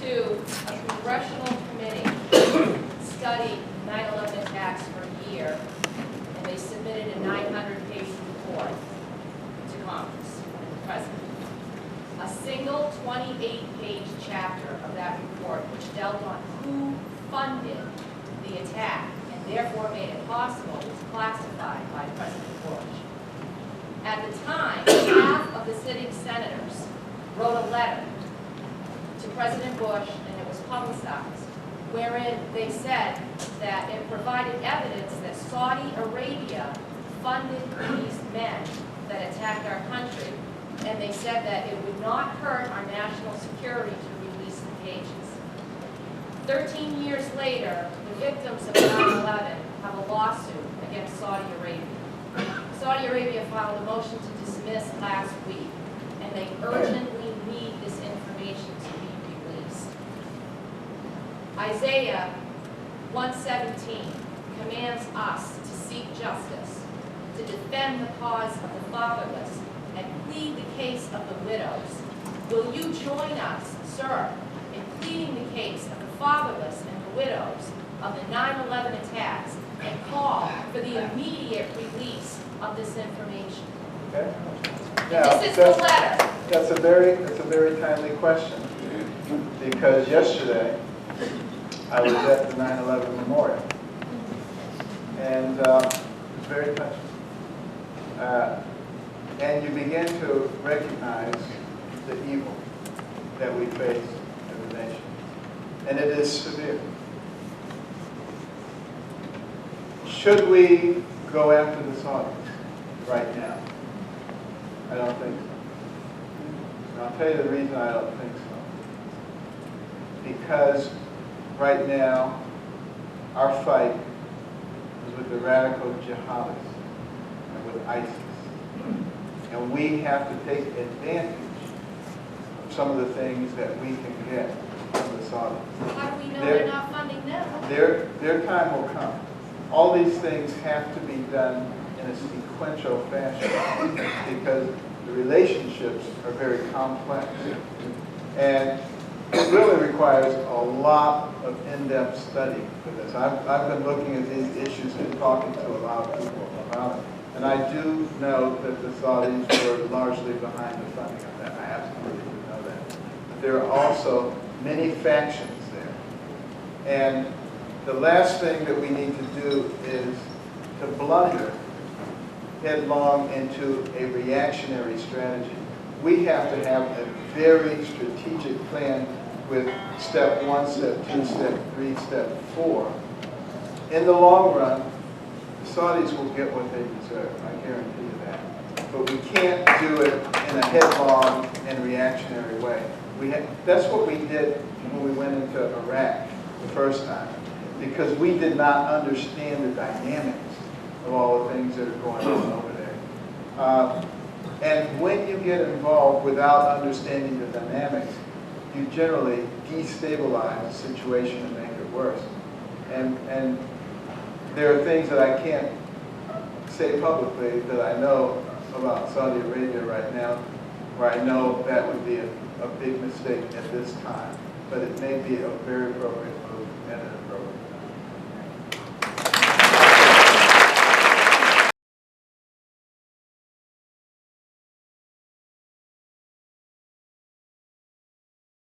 2002, a congressional committee studied 9/11 attacks for a year, and they submitted a 900-page report to Congress and the President. A single 28-page chapter of that report, which dealt on who funded the attack and therefore made it possible, was classified by President Bush. At the time, half of the sitting senators wrote a letter to President Bush, and it was publicized, wherein they said that it provided evidence that Saudi Arabia funded these men that attacked our country, and they said that it would not hurt our national security to release the pages. 13 years later, the victims of 9/11 have a lawsuit against Saudi Arabia. Saudi Arabia filed a motion to dismiss last week, and they urgently need this information to be released. Isaiah 1:17 commands us to seek justice, to defend the cause of the fatherless, and plead the case of the widows. Will you join us, sir, in pleading the case of the fatherless and the widows of the 9/11 attacks and call for the immediate release of this information? Okay. This is the letter. That's a very timely question, because yesterday I was at the 9/11 memorial, and it was very touching. And you begin to recognize the evil that we face as a nation, and it is severe. Should we go after the Saudis right now? I don't think so. And I'll tell you the reason I don't think so. Because right now, our fight is with the radical jihadists and with ISIS. And we have to take advantage of some of the things that we can get from the Saudis. How do we know they're not funding them? Their time will come. All these things have to be done in a sequential fashion because the relationships are very complex. And it really requires a lot of in-depth study for this. I've been looking at these issues and talking to a lot of people about it. And I do know that the Saudis were largely behind the funding of that. I absolutely do know that. But there are also many factions there. And the last thing that we need to do is to blunder headlong into a reactionary strategy. We have to have a very strategic plan with step 1, step 2, step 3, step 4. In the long run, the Saudis will get what they deserve, I guarantee you that. But we can't do it in a headlong and reactionary way. That's what we did when we went into Iraq the first time, because we did not understand the dynamics of all the things that are going on over there. And when you get involved without understanding the dynamics, you generally destabilize the situation and make it worse. And there are things that I can't say publicly that I know about Saudi Arabia right now, where I know that would be a big mistake at this time. But it may be a very appropriate